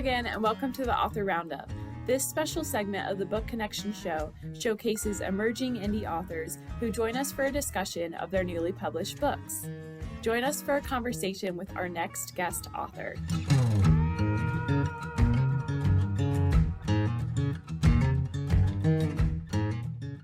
again, and welcome to the Author Roundup. This special segment of the Book Connection show showcases emerging indie authors who join us for a discussion of their newly published books. Join us for a conversation with our next guest author.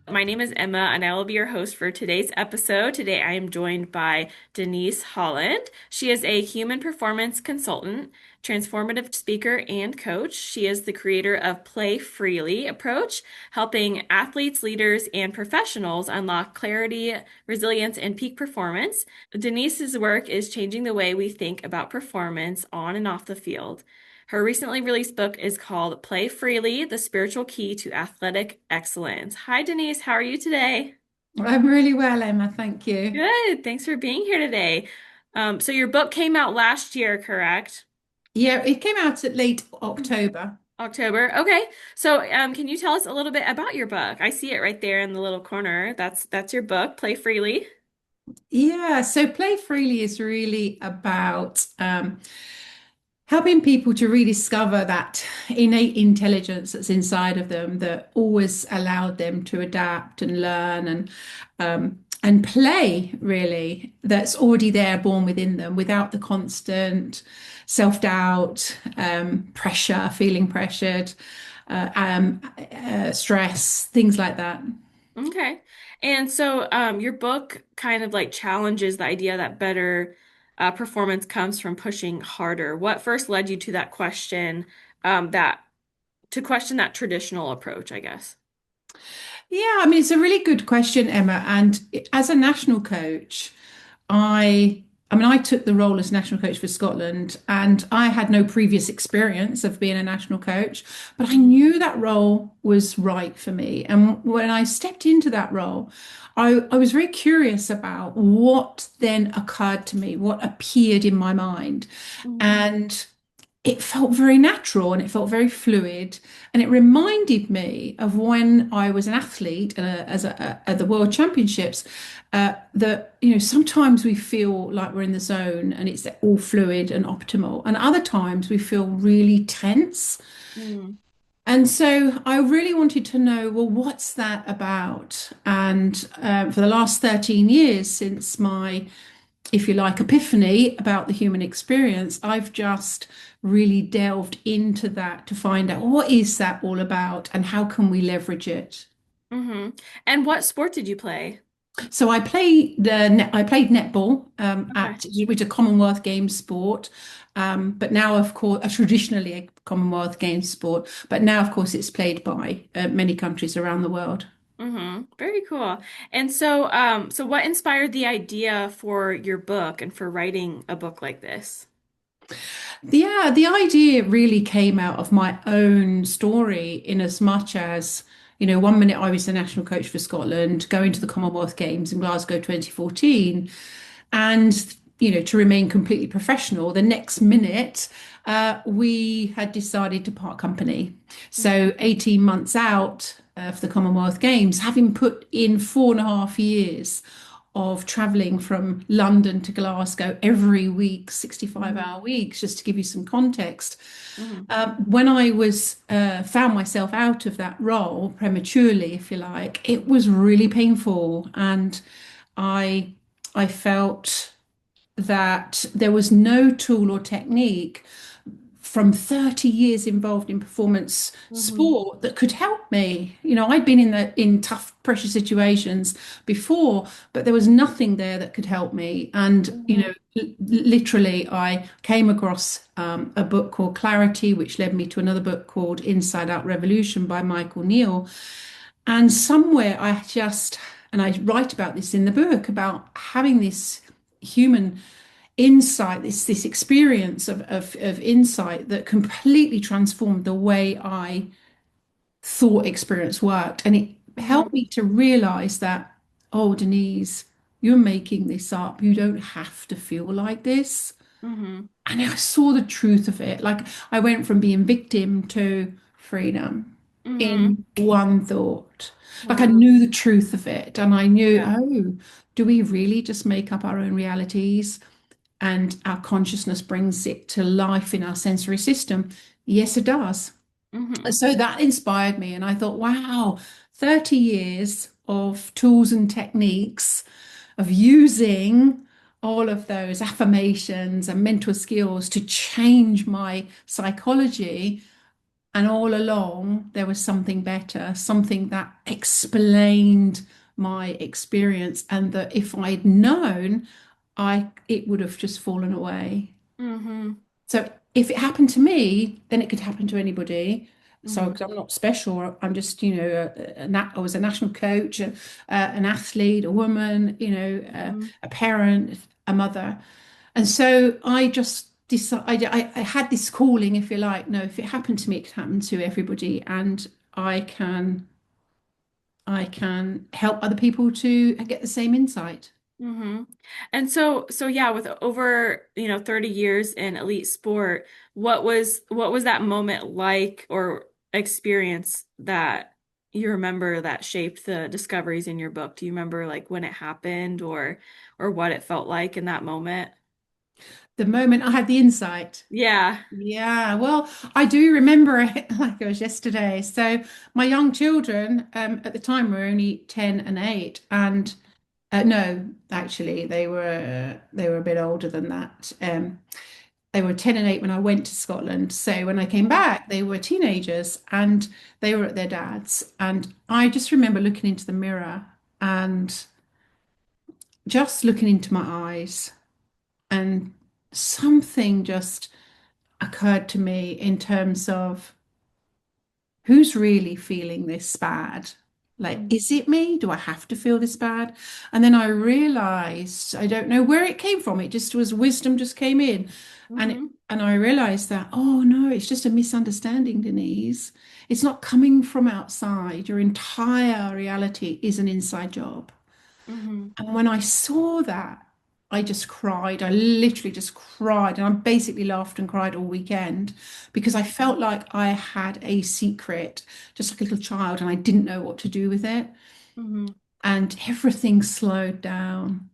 My name is Emma, and I will be your host for today's episode. Today, I am joined by Denise Holland. She is a human performance consultant, transformative speaker, and coach. She is the creator of PlayFreely approach, helping athletes, leaders, and professionals unlock clarity, resilience, and peak performance. Denise's work is changing the way we think about performance on and off the field. Her recently released book is called PlayFreely, The Spiritual Key to Athletic Excellence. Hi, Denise. How are you today? I'm really well, Emma. Thank you. Good. Thanks for being here today. So your book came out last year, correct? Yeah, it came out at late October. October. Okay. So can you tell us a little bit about your book? I see it right there in the little corner. That's your book, PlayFreely. Yeah, so Play Freely is really about helping people to rediscover that innate intelligence that's inside of them that always allowed them to adapt and learn and play, really, that's already there, born within them, without the constant self-doubt, pressure, feeling pressured, stress, things like that. Okay. And so your book kind of like challenges the idea that better performance comes from pushing harder. What first led you to that question, that to question that traditional approach, I guess? Yeah, I mean, it's a really good question, Emma. And as a national coach, I took the role as national coach for Scotland, and I had no previous experience of being a national coach, but I knew that role was right for me. And when I stepped into that role, I was very curious about what then occurred to me, what appeared in my mind. Mhm. And it felt very natural and it felt very fluid. And it reminded me of when I was an athlete at the World Championships, that, sometimes we feel like we're in the zone and it's all fluid and optimal. And other times we feel really tense. Mm. And so I really wanted to know, well, what's that about? And for the last 13 years, since my, if you like, epiphany about the human experience, I've just really delved into that to find out what is that all about and how can we leverage it. Hmm. And what sport did you play? So I played netball Okay. which is a Commonwealth Games sport, but now of course traditionally a Commonwealth Games sport, but now of course it's played by many countries around the world. Very cool. And so, so what inspired the idea for your book and for writing a book like this? Yeah, the idea really came out of my own story in as much as, one minute I was the national coach for Scotland, going to the Commonwealth Games in Glasgow 2014, and, to remain completely professional, the next minute, we had decided to part company. So 18 months out for the Commonwealth Games, having put in 4.5 years of traveling from London to Glasgow every week, 65-hour weeks, just to give you some context. Hmm. When I was found myself out of that role prematurely, if you like, it was really painful, and I I felt that there was no tool or technique from 30 years involved in performance Hmm. sport that could help me. I'd been in tough pressure situations before, but there was nothing there that could help me. And Hmm. literally, I came across a book called Clarity, which led me to another book called Inside Out Revolution by Michael Neal. And somewhere and I write about this in the book, about having this human insight, this experience of insight that completely transformed the way I thought experience worked. And it helped Hmm. me to realize that, oh, Denise, you're making this up. You don't have to feel like this. Hmm. And I saw the truth of it. Like, I went from being victim to freedom Hmm. in one thought. Like, I Wow. knew the truth of it. And I knew, Yeah. oh, do we really just make up our own realities? And our consciousness brings it to life in our sensory system? Yes, it does. Mm-hmm. So that inspired me, and I thought, wow, 30 years of tools and techniques of using all of those affirmations and mental skills to change my psychology. And all along, there was something better, something that explained my experience, and that if I'd known, I it would have just fallen away. Mm-hmm. So if it happened to me, then it could happen to anybody. So, Mm-hmm. because I'm not special, I'm just, I was a national coach, an athlete, a woman, Mm-hmm. a parent, a mother. And so I just decided, I had this calling, if you like. No, if it happened to me, it could happen to everybody. And I can, I can help other people to get the same insight. Mm-hmm. And so yeah, with over, 30 years in elite sport, what was that moment like or experience that you remember that shaped the discoveries in your book? Do you remember like when it happened or what it felt like in that moment? The moment I had the insight. Yeah. Yeah, well, I do remember it like it was yesterday. So my young children at the time were only 10 and 8, and no, actually they were a bit older than that. They were 10 and 8 when I went to Scotland. So when I came Mhm. back, they were teenagers and they were at their dad's. And I just remember looking into the mirror and just looking into my eyes, and something just occurred to me in terms of who's really feeling this bad? Like, is it me? Do I have to feel this bad? And then I realized, I don't know where it came from. It just was wisdom just came in. Mm-hmm. And I realized that, oh no, it's just a misunderstanding, Denise. It's not coming from outside. Your entire reality is an inside job. Mm-hmm. And when I saw that, I just cried. I literally just cried. And I basically laughed and cried all weekend because I felt like I had a secret, just like a little child, and I didn't know what to do with it. Mm-hmm. And everything slowed down.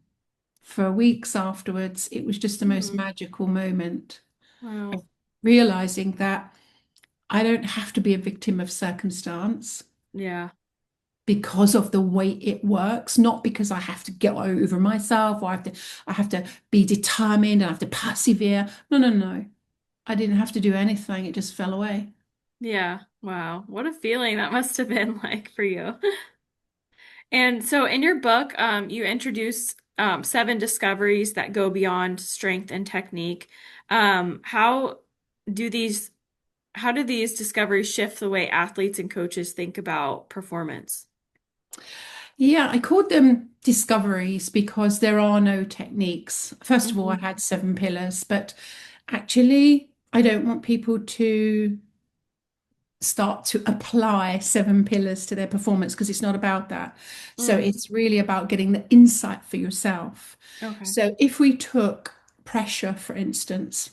For weeks afterwards, it was just the most Mm-hmm. magical moment of Wow. realizing that I don't have to be a victim of circumstance Yeah. because of the way it works, not because I have to get over myself or I have to be determined and I have to persevere. No, no, no. I didn't have to do anything. It just fell away. Yeah. Wow. What a feeling that must have been like for you. And so in your book, you introduce seven discoveries that go beyond strength and technique. How do these discoveries shift the way athletes and coaches think about performance? Yeah, I called them discoveries because there are no techniques. First of all, I Hmm. had 7 pillars, but actually, I don't want people to start to apply 7 pillars to their performance because it's not about that. So Mm. it's really about getting the insight for yourself. Okay. So if we took pressure, for instance,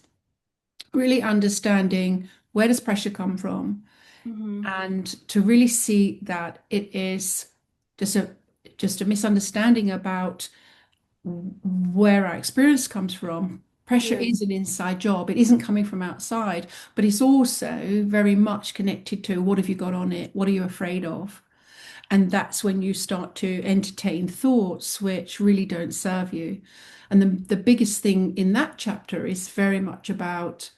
really understanding where does pressure come from, Hmm. and to really see that it is just a just a misunderstanding about where our experience comes from. Pressure Yeah. is an inside job. It isn't coming from outside, but it's also very much connected to what have you got on it? What are you afraid of? And that's when you start to entertain thoughts which really don't serve you. And the biggest thing in that chapter is very much about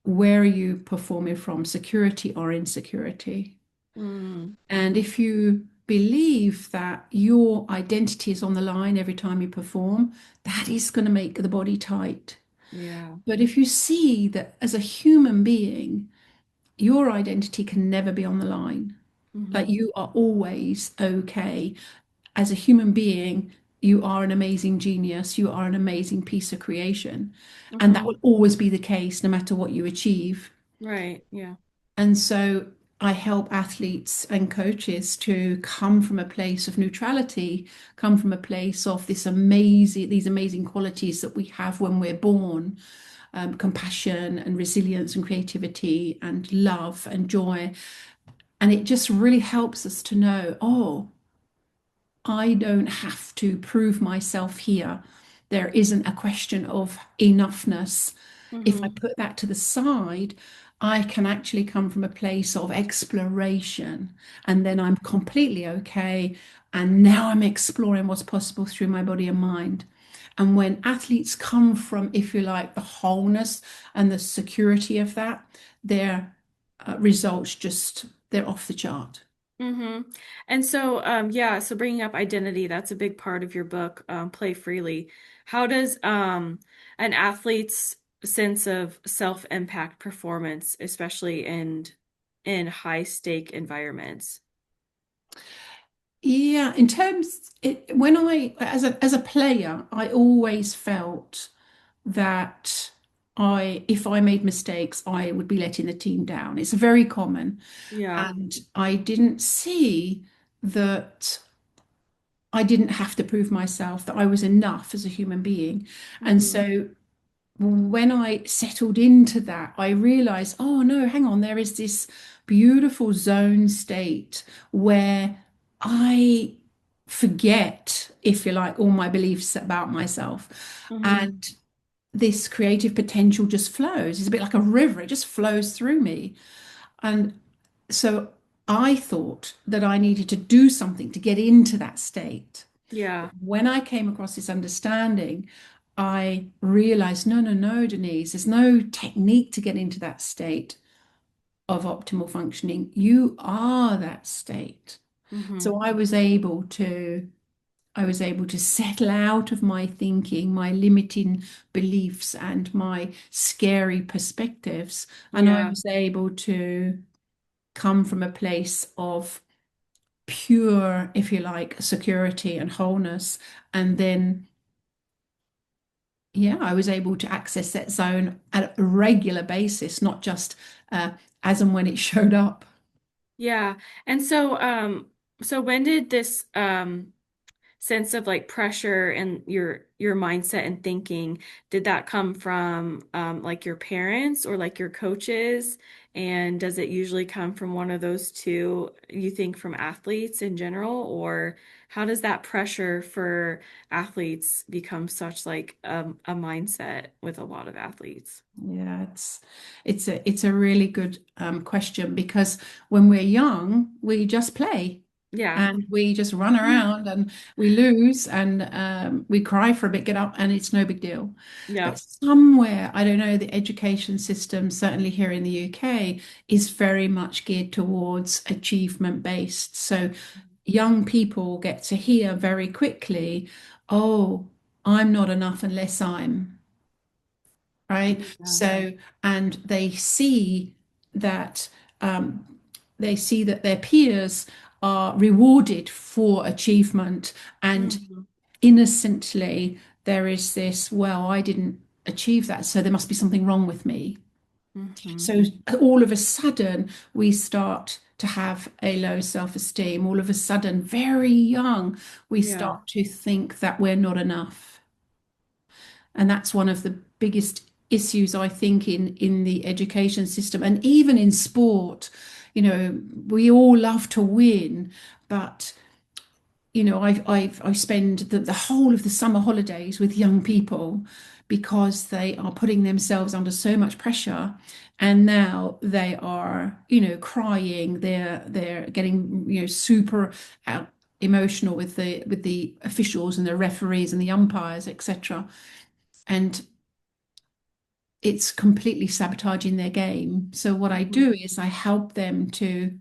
where are you performing from, security or insecurity. Mm. And if you believe that your identity is on the line every time you perform, that is going to make the body tight. Yeah. But if you see that as a human being, your identity can never be on the line, like Hmm. you are always okay. As a human being, you are an amazing genius, you are an amazing piece of creation. And that Hmm. will always be the case no matter what you achieve. Right. Yeah. And so I help athletes and coaches to come from a place of neutrality, come from a place of these amazing qualities that we have when we're born, compassion and resilience and creativity and love and joy. And it just really helps us to know, oh, I don't have to prove myself here. There isn't a question of enoughness. If I Hmm. put that to the side, I can actually come from a place of exploration, and then I'm completely okay. And now I'm exploring what's possible through my body and mind. And when athletes come from, if you like, the wholeness and the security of that, their results just, they're off the chart. Mm-hmm. And so, yeah, so bringing up identity, that's a big part of your book, Play Freely. How does an athlete's sense of self-impact performance, especially in high stake environments? Yeah, in terms when I as a player, I always felt that I if I made mistakes, I would be letting the team down. It's very common. Yeah. And I didn't see that I didn't have to prove myself, that I was enough as a human being. And Mm-hmm. so when I settled into that, I realized, oh no, hang on, there is this beautiful zone state where I forget, if you like, all my beliefs about myself. Mm-hmm. And this creative potential just flows. It's a bit like a river, it just flows through me. And so I thought that I needed to do something to get into that state. Yeah. When I came across this understanding, I realized no, no, no, Denise, there's no technique to get into that state of optimal functioning. You are that state. Mm-hmm. So I was able to settle out of my thinking, my limiting beliefs and my scary perspectives. And I Yeah. was able to come from a place of pure, if you like, security and wholeness. And then, yeah, I was able to access that zone at a regular basis, not just as and when it showed up. Yeah. And so, so when did this sense of like pressure and your mindset and thinking, did that come from like your parents or like your coaches? And does it usually come from one of those two, you think from athletes in general, or how does that pressure for athletes become such like a mindset with a lot of athletes? Yeah, it's a really good question because when we're young, we just play Yeah. and we just run around and we lose and we cry for a bit, get up, and it's no big deal. Yeah. But somewhere, I don't know, the education system, certainly here in the UK, is very much geared towards achievement based. So young people get to hear very quickly, oh, I'm not enough unless I'm right? Yeah. So, and that um, they see that their peers are rewarded for achievement, and Hmm. innocently there is this, well, I didn't achieve that, so there must be something wrong with me. Hmm. So all of a sudden we start to have a low self-esteem. All of a sudden, very young, we Yeah. start to think that we're not enough. And that's one of the biggest issues, I think, in the education system and even in sport. You know, we all love to win, but I spend the whole of the summer holidays with young people because they are putting themselves under so much pressure, and now they are, crying. They're getting, super out emotional with the officials and the referees and the umpires, etc. And it's completely sabotaging their game. So what I Hmm. do is I help them to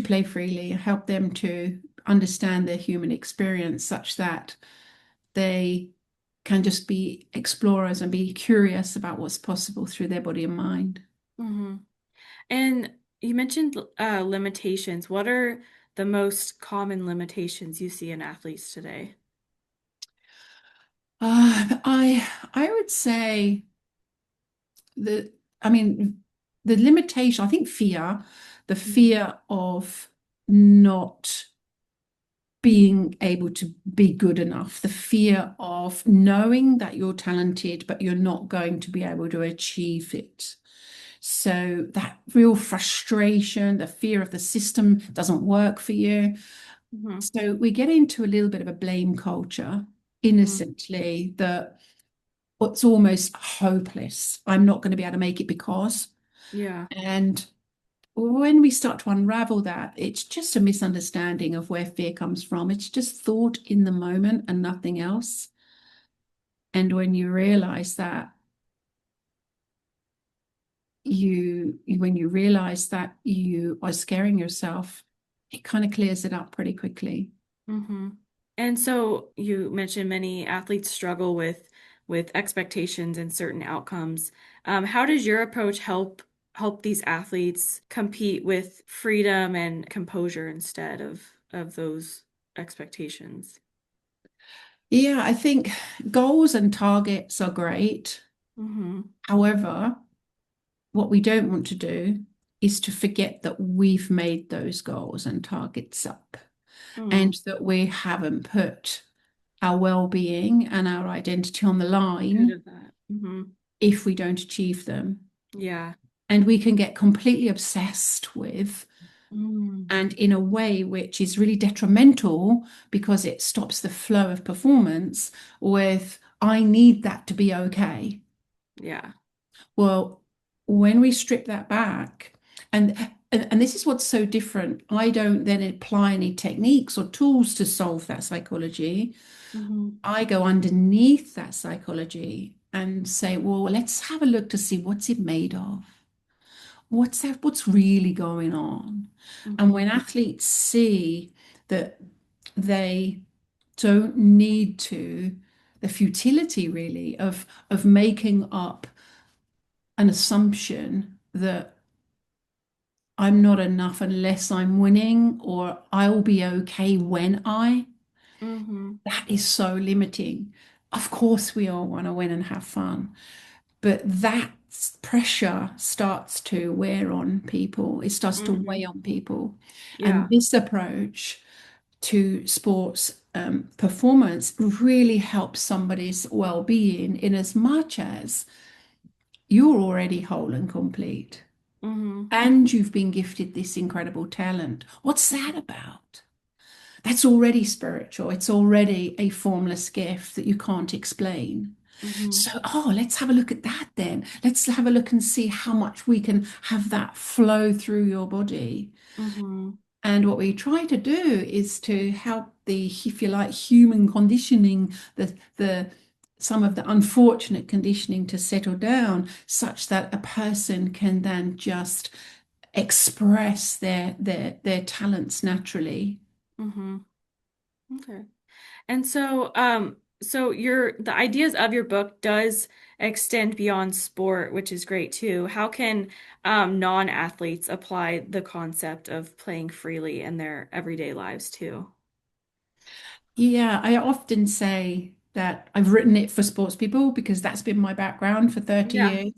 play freely, help them to understand their human experience such that they can just be explorers and be curious about what's possible through their body and mind. Hmm. And you mentioned limitations. What are the most common limitations you see in athletes today? I would say that, I mean, the limitation, I think fear, the Mhm. fear of not being able to be good enough, the fear of knowing that you're talented, but you're not going to be able to achieve it. So that real frustration, the fear of the system doesn't work for you. Mhm. So we get into a little bit of a blame culture, Mhm. innocently, that it's almost hopeless. I'm not going to be able to make it because. Yeah. And when we start to unravel that, it's just a misunderstanding of where fear comes from. It's just thought in the moment and nothing else. And when you realize that, when you realize that you are scaring yourself, it kind of clears it up pretty quickly. Hmm. And so you mentioned many athletes struggle with expectations and certain outcomes. How does your approach help these athletes compete with freedom and composure instead of those expectations? Yeah, I think goals and targets are great. Hmm. However, what we don't want to do is to forget that we've made those goals and targets up Mm. and that we haven't put our well-being and our identity on the Good line of that. Hmm. if we don't achieve them. Yeah. And we can get completely obsessed with, Mm. and in a way which is really detrimental because it stops the flow of performance with, I need that to be okay. Yeah. Well, when we strip that back, and and this is what's so different. I don't then apply any techniques or tools to solve that psychology. Hmm. I go underneath that psychology and say, well, let's have a look to see what's it made of. What's really going on? And Hmm. when athletes see that they don't need to, the futility really of making up an assumption that I'm not enough unless I'm winning, or I'll be okay when Hmm. that is so limiting. Of course, we all want to win and have fun, but that pressure starts to wear on people. It starts to weigh Hmm. on people. And Yeah. this approach to sports performance really helps somebody's well-being in as much as you're already whole and complete. Hmm. And you've been gifted this incredible talent. What's that about? That's already spiritual. It's already a formless gift that you can't explain. Hmm. So, let's have a look at that then. Let's have a look and see how much we can have that flow through your body. Hmm. And what we try to do is to help the, if you like, human conditioning, the some of the unfortunate conditioning to settle down such that a person can then just express their talents naturally. Hmm. Okay. And so the ideas of your book does extend beyond sport, which is great too. How can non-athletes apply the concept of playing freely in their everyday lives too? Yeah, I often say that I've written it for sports people because that's been my background for 30 Yeah. years.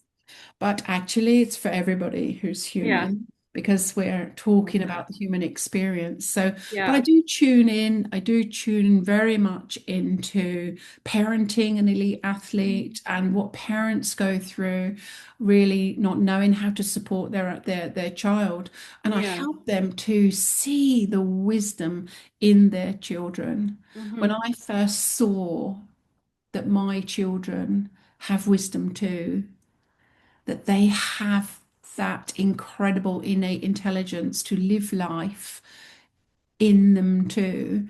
But actually, it's for everybody who's Yeah. human because we're Love talking that. about the human experience. So, but Yeah. I do tune in very much into parenting an elite athlete and what parents go through, really not knowing how to support their child. And I Yeah. help them to see the wisdom in their children. When Hmm. I first saw that my children have wisdom too, that they have that incredible innate intelligence to live life in them too.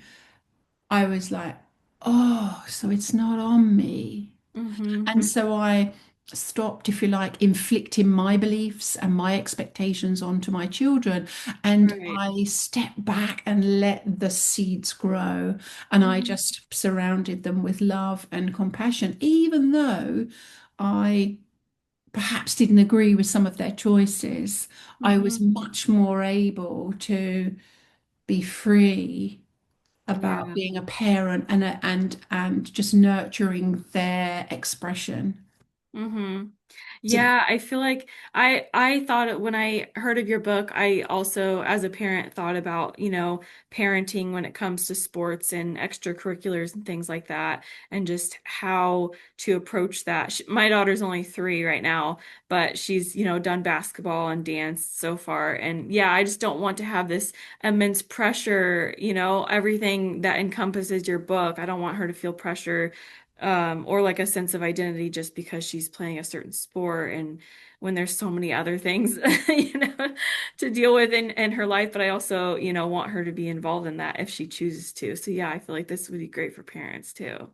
I was like, oh, so it's not on me. Hmm. And so I stopped, if you like, inflicting my beliefs and my expectations onto my children. And Right. I stepped back and let the seeds grow. And I Hmm. just surrounded them with love and compassion, even though I perhaps didn't agree with some of their choices. I was Hmm. much more able to be free about Yeah. being a parent and just nurturing their expression. Hmm. So Yeah, I feel like I thought when I heard of your book, I also as a parent thought about, parenting when it comes to sports and extracurriculars and things like that and just how to approach that. My daughter's only 3 right now, but she's, done basketball and dance so far. And yeah, I just don't want to have this immense pressure, everything that encompasses your book. I don't want her to feel pressure or like a sense of identity just because she's playing a certain sport and when there's so many other things, to deal with in her life. But I also, want her to be involved in that if she chooses to. So yeah, I feel like this would be great for parents too.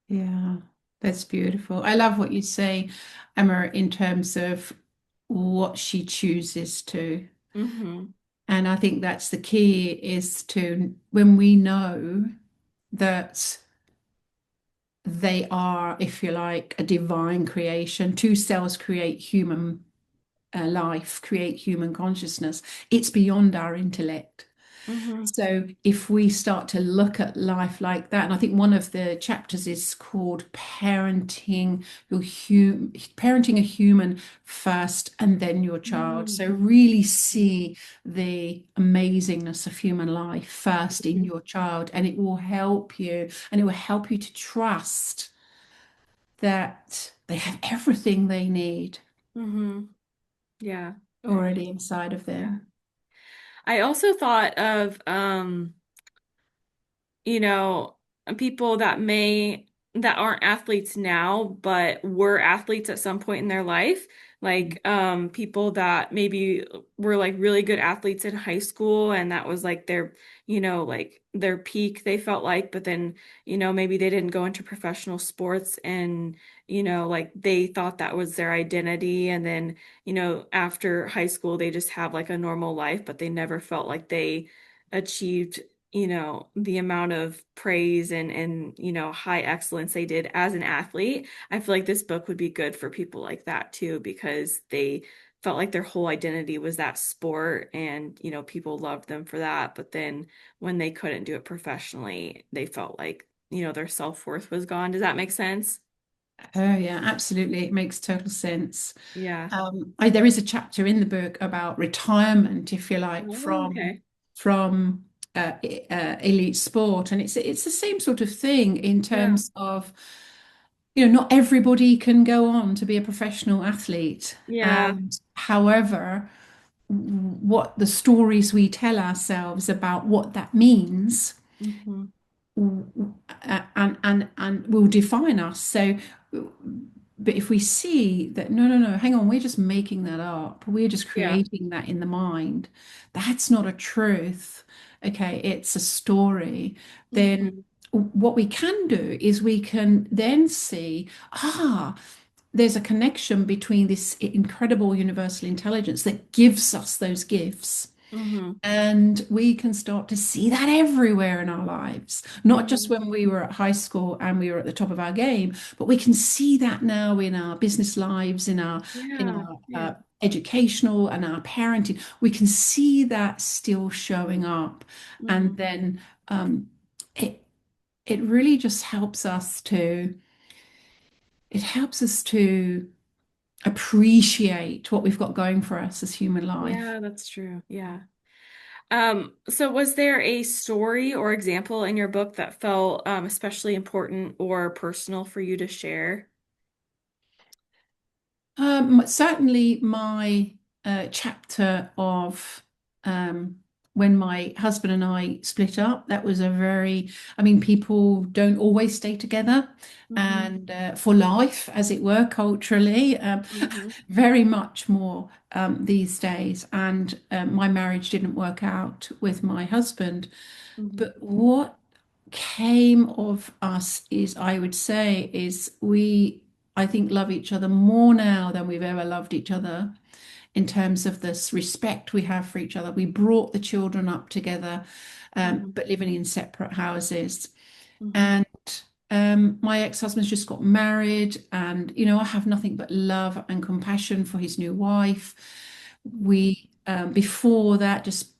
Yeah, that's beautiful. I love what you say, Emma, in terms of what she chooses to. Hmm. And I think that's the key is to when we know that they are, if you like, a divine creation, two cells create human life, create human consciousness. It's beyond our intellect. Hmm. So if we start to look at life like that, and I think one of the chapters is called parenting a human first and then your child. So really see the amazingness of human life first in your child, and it will help you, and it will help you to trust that they have everything they need Hmm. Yeah, very already inside of yeah. them. I also thought of you know, people that aren't athletes now, but were athletes at some point in their life. Like people that maybe were like really good athletes in high school and that was like their, like their peak they felt like, but then, maybe they didn't go into professional sports and, like they thought that was their identity. And then, after high school, they just have like a normal life, but they never felt like they achieved the amount of praise and high excellence they did as an athlete. I feel like this book would be good for people like that too because they felt like their whole identity was that sport and people loved them for that, but then when they couldn't do it professionally they felt like their self-worth was gone. Does that make sense? Oh, yeah, absolutely. It makes total sense. Yeah. There is a chapter in the book about retirement, if you like, Oh, okay. from elite sport, and it's the same sort of thing in Yeah. terms of, not everybody can go on to be a professional athlete, Yeah. and however, what the stories we tell ourselves about what that means Hmm. and will define us. So, but if we see that, no, no, no, hang on, we're just making that up, we're just Yeah. creating that in the mind, that's not a truth. Okay, it's a story. Then Hmm. what we can do is we can then see, there's a connection between this incredible universal intelligence that gives us those gifts Hmm. and we can start to see that everywhere in our lives, not just Hmm. when we were at high school and we were at the top of our game, but we can see that now in our business lives, in Yeah. our Yeah. educational and our parenting. We can see that still showing up, and Hmm. then um, it it really just helps us to appreciate what we've got going for us as human life. Yeah, that's true. Yeah. So was there a story or example in your book that felt especially important or personal for you to share? Certainly, my chapter of um, when my husband and I split up, that was I mean, people don't always stay together Hmm. and for life, as it were, culturally, Hmm. very much more these days. And my marriage didn't work out with my husband. Hmm. But what came of us is, I would say, is I think, love each other more now than we've ever loved each other in terms of this respect we have for each other. We brought the children up together, Hmm. but living in separate houses. Hmm. And my ex-husband's just got married, and I have nothing but love and compassion for his new wife. We before that, just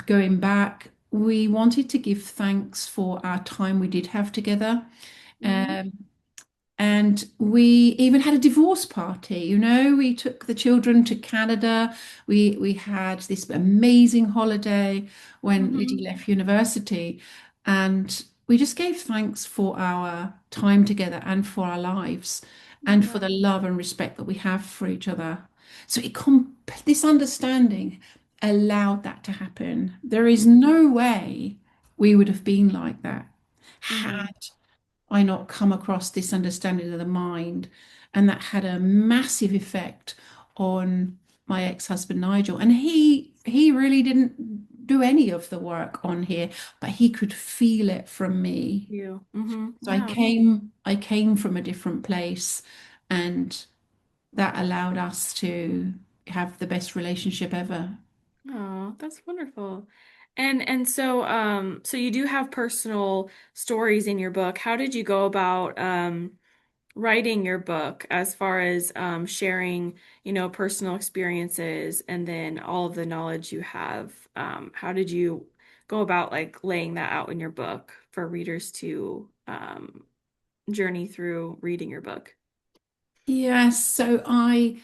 going back, we wanted to give thanks for our time we did have together. Hmm. Um, and we even had a divorce party. We took the children to Canada. We had this amazing holiday when Liddy Hmm. left university, and we just gave thanks for our time together and for our lives and for Yeah. the love and respect that we have for each other. So this understanding allowed that to happen. There is Hmm. no way we would have been like that Hmm. had I not come across this understanding of the mind? And that had a massive effect on my ex-husband Nigel. And he really didn't do any of the work on here, but he could feel it from me. You. So Yeah. I came from a different place, and that allowed us to have the best relationship ever. Oh, that's wonderful. And so so you do have personal stories in your book. How did you go about writing your book as far as sharing, personal experiences and then all of the knowledge you have? How did you go about like laying that out in your book for readers to journey through reading your book? Yes, so I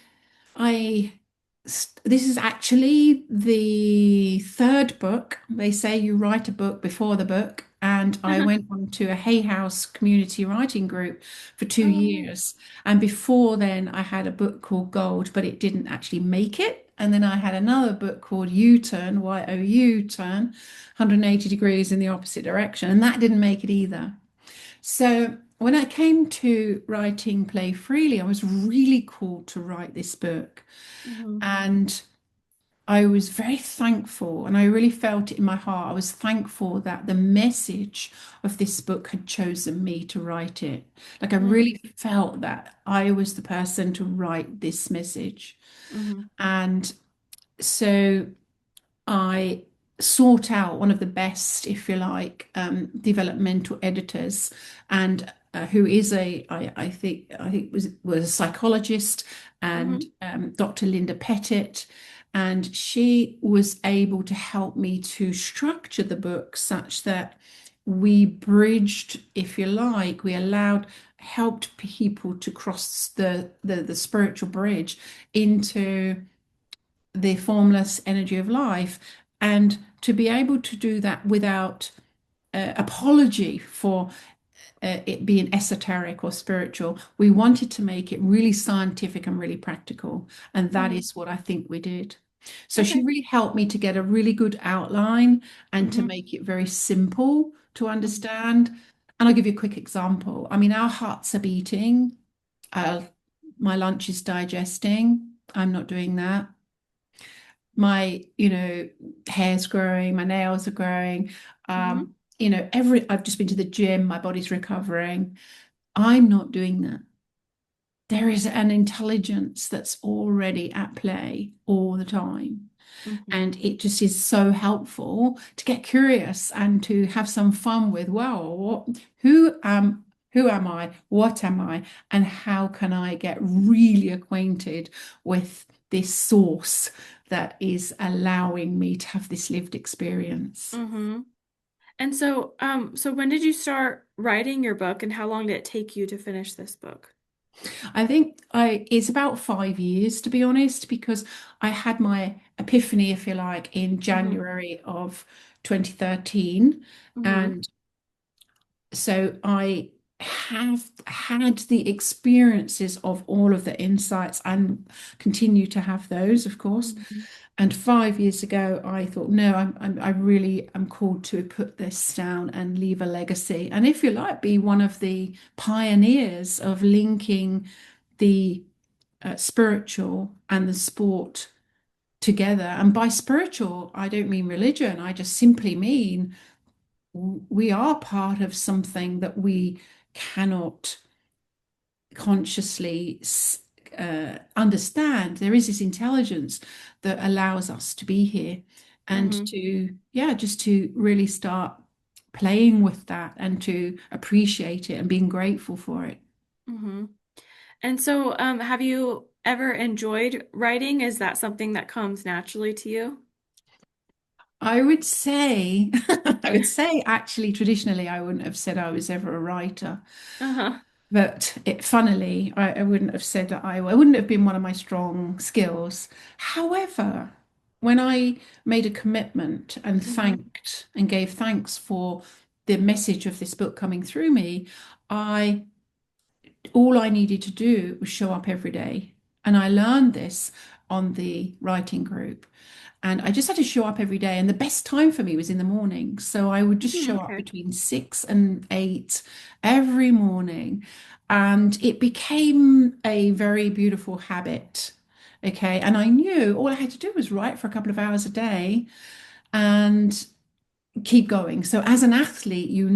this is actually the third book. They say you write a book before the book, and I went on to a Hay House community writing group for two Oh, nice. years. And before then, I had a book called Gold, but it didn't actually make it. And then I had another book called U-Turn, Y-O-U, Turn, 180 degrees in the opposite direction, and that didn't make it either. So when I came to writing Play Freely, I was really called to write this book. Hmm. And I was very thankful, and I really felt it in my heart. I was thankful that the message of this book had chosen me to write it. Like, I really felt that I was the person to write this message. Hmm. And so I sought out one of the best, if you like, developmental editors, and who is I think was a psychologist, and Hmm. Dr. Linda Pettit, and she was able to help me to structure the book such that we bridged, if you like, we allowed helped people to cross the spiritual bridge into the formless energy of life, and to be able to do that without apology for it being esoteric or spiritual. We wanted to make it really scientific and really practical, and that Hmm. is what I think we did. So she Okay. really helped me to get a really good outline and to Hmm. make it very simple to understand. And I'll give you a quick example. I mean, our hearts are beating, uh, my lunch is digesting. I'm not doing that. My, hair's growing, my nails are growing. Hmm. I've just been to the gym, my body's recovering. I'm not doing that. There is an intelligence that's already at play all the time. Hmm. And it just is so helpful to get curious and to have some fun with, well, who am I? What am I? And how can I get really acquainted with this source that is allowing me to have this lived experience? Hmm. And so, so when did you start writing your book, and how long did it take you to finish this book? I think it's about 5 years, to be honest, because I had my epiphany, if you like, in Hmm. January of 2013. Hmm. And so I have had the experiences of all of the insights and continue to have those, of course. Hmm. And 5 years ago, I thought, no, I really am called to put this down and leave a legacy. And if you like, be one of the pioneers of linking the spiritual and the sport together. And by spiritual, I don't mean religion. I just simply mean we are part of something that we cannot consciously understand. There is this intelligence that allows us to be here and Hmm. to, yeah, just to really start playing with that and to appreciate it and being grateful for it. Hmm. And so, have you ever enjoyed writing? Is that something that comes naturally to you? I would say, I would say actually, traditionally, I wouldn't have said I was ever a writer. Uh-huh. But funnily, I wouldn't have said that I wouldn't have been one of my strong skills. However, when I made a commitment and Hmm. thanked and gave thanks for the message of this book coming through me, I all I needed to do was show up every day. And I learned this on the writing group. And I just had to show up every day. And the best time for me was in the morning. So I would just show up Okay. between 6 and 8 every morning. And it became a very beautiful habit. Okay. And I knew all I had to do was write for a couple of hours a day and keep going. So as an athlete, you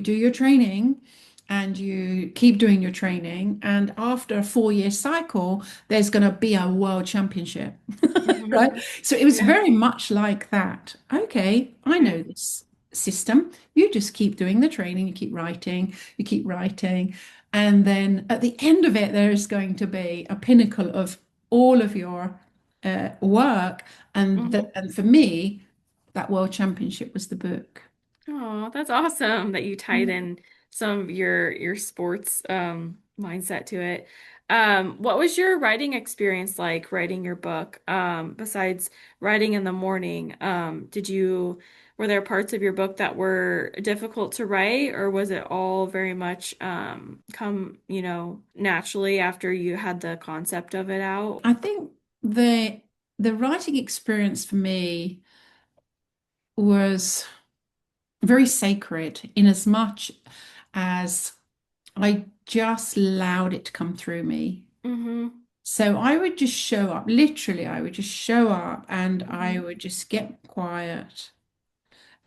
do your training and you keep doing your training. And after a 4 year cycle, there's going to be a world championship, Hmm. right? So it was Yeah. very much like that. Okay, I Okay. know this system. You just keep doing the training, you keep writing. And then at the end of it, there's going to be a pinnacle of all of your work. Hmm. And for me, that World Championship was the book. Oh, that's awesome that you tied in some of your sports mindset to it. What was your writing experience like writing your book? Besides writing in the morning, were there parts of your book that were difficult to write, or was it all very much naturally after you had the concept of it out? I think the the writing experience for me was very sacred in as much as I just allowed it to come through me. Mm-hmm. So I would just show up, literally, I would just show up and I Hmm. would just get quiet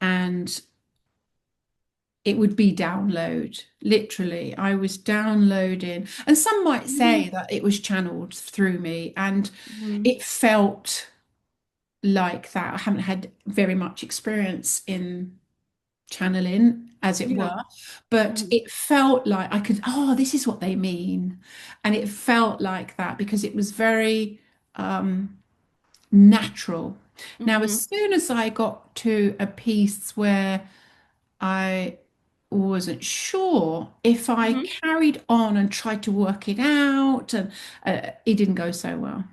and it would be download. Literally, I was downloading. And some might Hmm. say that it was channeled through me and Hmm. it felt like that. I haven't had very much experience in channeling, as it Yeah. were, but Hmm. it felt like I could, oh, this is what they mean. And it felt like that because it was very um, natural. Now, as Hmm. soon as I got to a piece where I wasn't sure if I Hmm. carried on and tried to work it out, and it didn't go so well.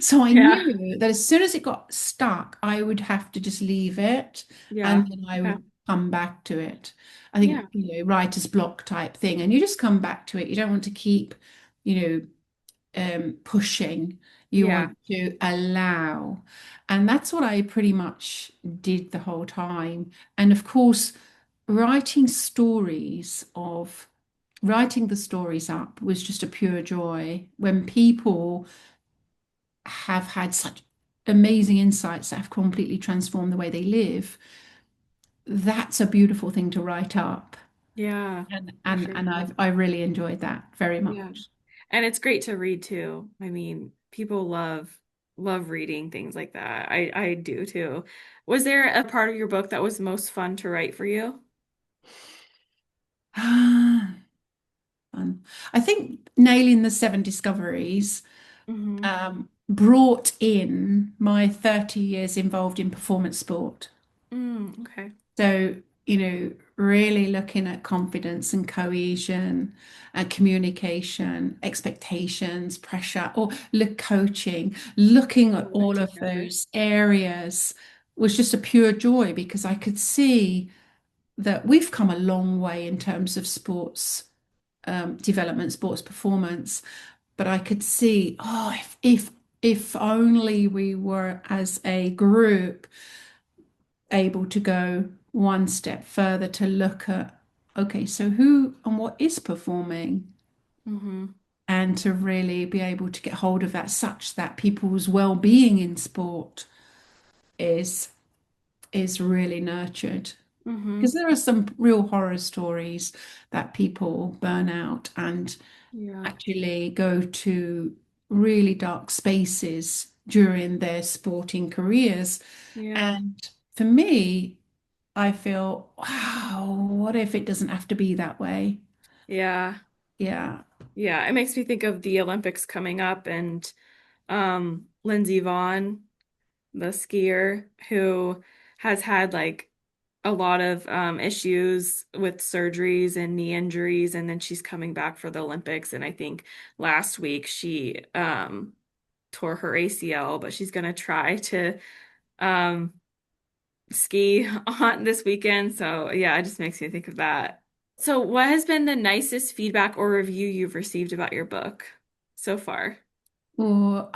So I Yeah. knew that as soon as it got stuck, I would have to just leave it and Yeah. then I Okay. would come back to it. I Yeah. think, writer's block type thing. And you just come back to it. You don't want to keep, pushing. You Yeah. want to allow. And that's what I pretty much did the whole time. And of course, writing stories of writing the stories up was just a pure joy when people have had such amazing insights that have completely transformed the way they live. That's a beautiful thing to write up. Yeah. And For and sure. and I really enjoyed that very Yeah. much. And it's great to read too. I mean, people love reading things like that. I do too. Was there a part of your book that was most fun to write for you? Fun. I think nailing the seven discoveries Hmm. brought in my 30 years involved in performance sport. Okay. So, really looking at confidence and cohesion and communication, expectations, pressure, or look coaching, looking at All that all of together. those areas was just a pure joy because I could see that we've come a long way in terms of sports development, sports performance. But I could see, oh, if only we were as a group able to go one step further to look at, okay, so who and what is performing, Hmm. and to really be able to get hold of that such that people's well-being in sport is is really nurtured. Because Hmm. there are some real horror stories that people burn out and Yeah. actually go to really dark spaces during their sporting careers. Yeah. And for me, I feel, wow, what if it doesn't have to be that way? Yeah. Yeah. Yeah. It makes me think of the Olympics coming up and Lindsey Vonn, the skier who has had like a lot of issues with surgeries and knee injuries, and then she's coming back for the Olympics. And I think last week she tore her ACL, but she's gonna try to um, ski on this weekend. So yeah, it just makes me think of that. So, what has been the nicest feedback or review you've received about your book so far? Or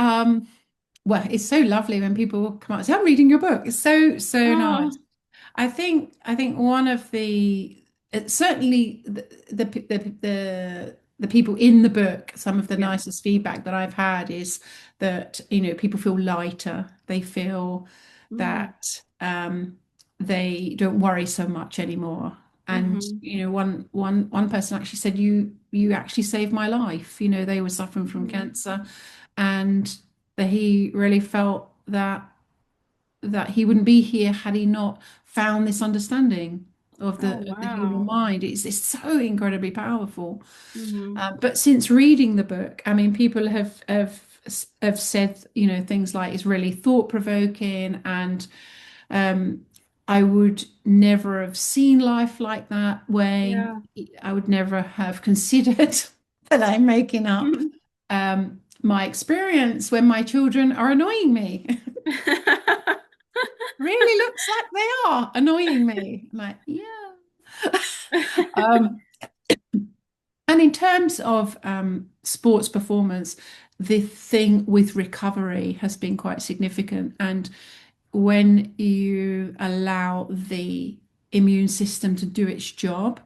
Well, it's so lovely when people come out and say, "I'm reading your book." It's so Oh, nice. I think one of the certainly the people in the book, some of the yeah. nicest feedback that I've had is that, people feel lighter. They feel Mm, that they don't worry so much anymore. And mm-hmm. one person actually said, you actually saved my life. They were suffering from Mm. cancer, and that he really felt that he wouldn't be here had he not found this understanding of Oh, the human wow. mind. It's so incredibly powerful. Mm-hmm. But since reading the book, I mean, people have said, things like it's really thought-provoking, and um, I would never have seen life like that way. Yeah. I would never have considered that I'm making up my experience when my children are annoying me. Really looks like they are annoying me. I'm like, yeah. Um, and in terms of sports performance, the thing with recovery has been quite significant. And when you allow the immune system to do its job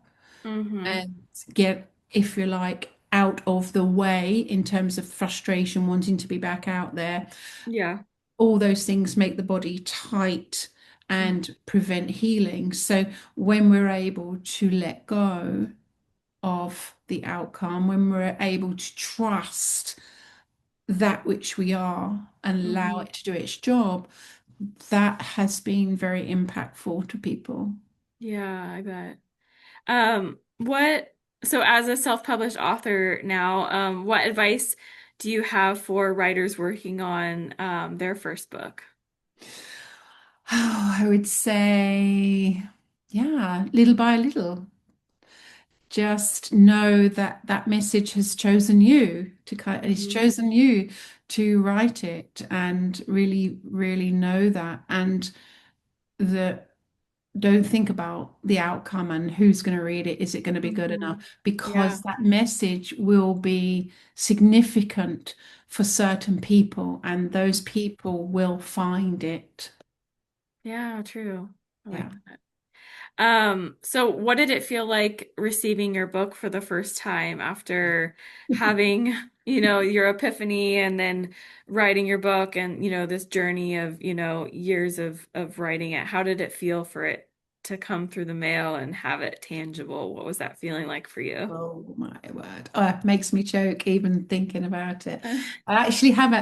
Mm-hmm. and get, if you like, out of the way in terms of frustration, wanting to be back out there, Yeah. all those things make the body tight Mm, and prevent healing. So when we're able to let go of the outcome, when we're able to trust that which we are and allow mm-hmm. it to do its job, that has been very impactful to people. Yeah, I bet. So as a self-published author now, what advice do you have for writers working on their first book? Oh, I would say, yeah, little by little. Just know that that message has chosen you to kind, it's Hmm. chosen you to write it, and really, really know that, and that don't think about the outcome and who's going to read it. Is it going to be good Hmm. enough? Because Yeah. that message will be significant for certain people, and those people will find it. Yeah, true. I Yeah. like that. So what did it feel like receiving your book for the first time after having, your epiphany and then writing your book and, this journey of, years of writing it? How did it feel for it to come through the mail and have it tangible? What was that feeling like for you? Oh my word. Oh, it makes me choke even thinking about it. I actually have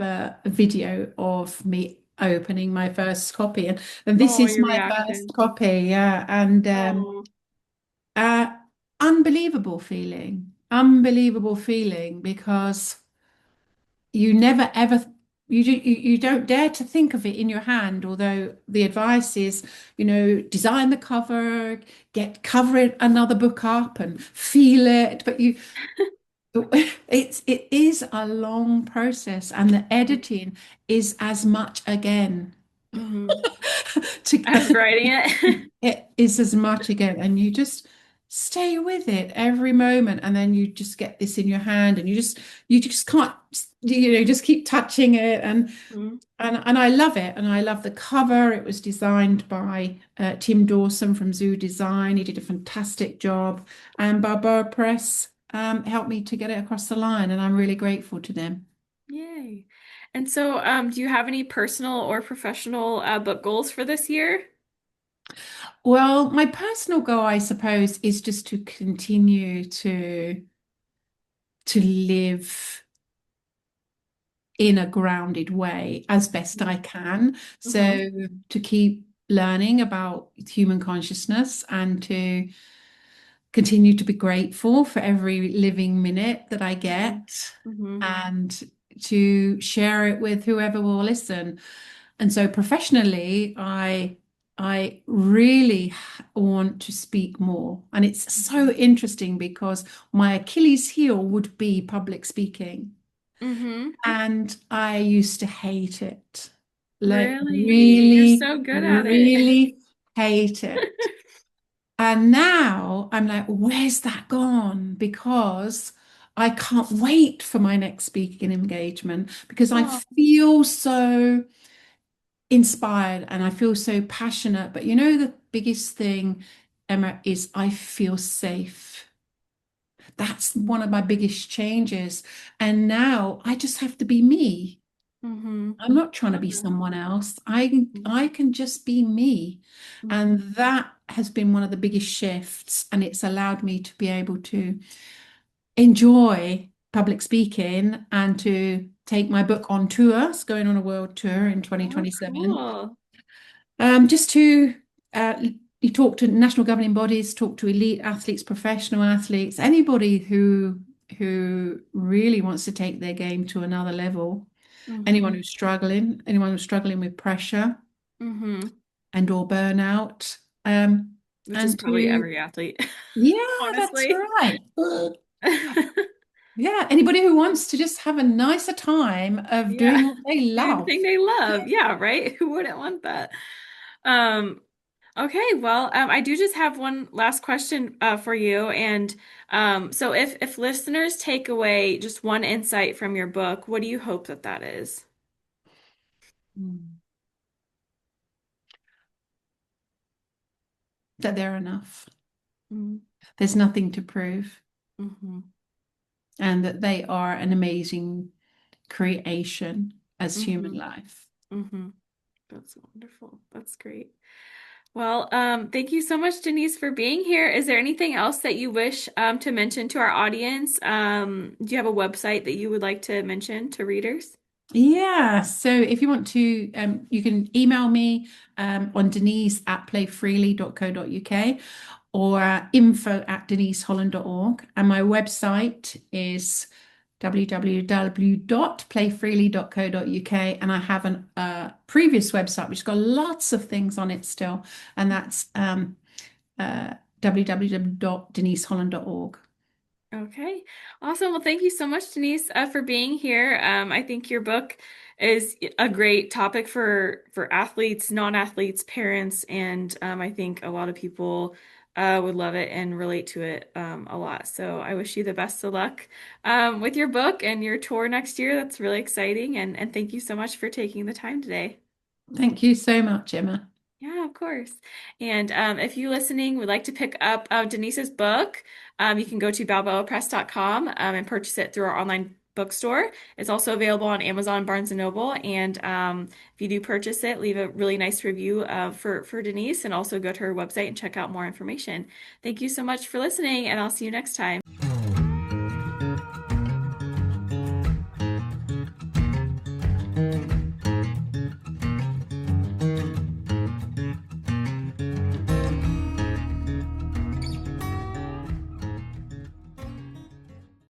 a video of me opening my first copy, and this Oh, is your my first reaction. copy, yeah. And Oh. uh unbelievable feeling. Unbelievable feeling, because you never ever you don't dare to think of it in your hand, although the advice is, design the cover, cover it another book up and feel it, but it is a long process, and the editing is as much again Hmm. to As writing it. it is as much again, and you just stay with it every moment, and then you just get this in your hand, and you just can't, just keep touching it, and I love it, and I love the cover. It was designed by Tim Dawson from Zoo Design. He did a fantastic job, and Barbara Press helped me to get it across the line, and I'm really grateful to them. Yay. And so, do you have any personal or professional book goals for this year? Well, my personal goal, I suppose, is just to continue to live in a grounded way as best I can. Mm-hmm. So to keep learning about human consciousness, and to continue to be grateful for every living minute that I Mm-hmm. get, Mm-hmm. and to share it with whoever will listen. And so professionally, I really want to speak more. And it's so interesting because my Achilles heel would be public speaking. Mm-hmm. And I used to hate it. Like Really? You're really, so good at it. really hate it. And now I'm like, where's that gone? Because I can't wait for my next speaking engagement because I Oh, feel so inspired and I feel so passionate. But you know, the biggest thing, Emma, is I feel safe. That's one of my biggest changes. And now I just have to be me. mm-hmm. I'm not trying to be Yeah. someone else. I can just be me. And Mm-hmm. that has been one of the biggest shifts. And it's allowed me to be able to enjoy public speaking and to take my book on tour. It's going on a world tour in Oh, 2027. cool. Just to you talk to national governing bodies, talk to elite athletes, professional athletes, anybody who really wants to take their game to another level. Mm-hmm. Anyone who's struggling with pressure Mm-hmm. and or burnout. Which is And probably to, every athlete, yeah, that's honestly. right. Yeah, anybody who wants to just have a nicer time of Yeah. doing what they Doing the love. thing they love. Yeah, right? Who wouldn't want that? Um, okay, well, I do just have one last question for you. And so if listeners take away just one insight from your book, what do you hope that that is? Mm. That they're enough. Mm-hmm. There's nothing to prove, Mm-hmm. and that they are an amazing creation as human Mm-hmm. life. Mm-hmm. That's wonderful. That's great. Well, thank you so much, Denise, for being here. Is there anything else that you wish to mention to our audience? Do you have a website that you would like to mention to readers? Yeah, so if you want to, you can email me on Denise at playfreely.co.uk or info@deniseholland.org. And my website is www.playfreely.co.uk. And I have a previous website which has got lots of things on it still, and that's www.deniseholland.org. Okay, awesome. Well, thank you so much, Denise, for being here. I think your book is a great topic for athletes, non-athletes, parents, and I think a lot of people would love it and relate to it a lot. So I wish you the best of luck with your book and your tour next year. That's really exciting, and thank you so much for taking the time today. Thank you so much, Emma. Yeah, of course. And if you listening would like to pick up Denise's book, you can go to balboapress.com and purchase it through our online bookstore. It's also available on Amazon, Barnes& and Noble. And if you do purchase it, leave a really nice review for Denise and also go to her website and check out more information. Thank you so much for listening, and I'll see you next time.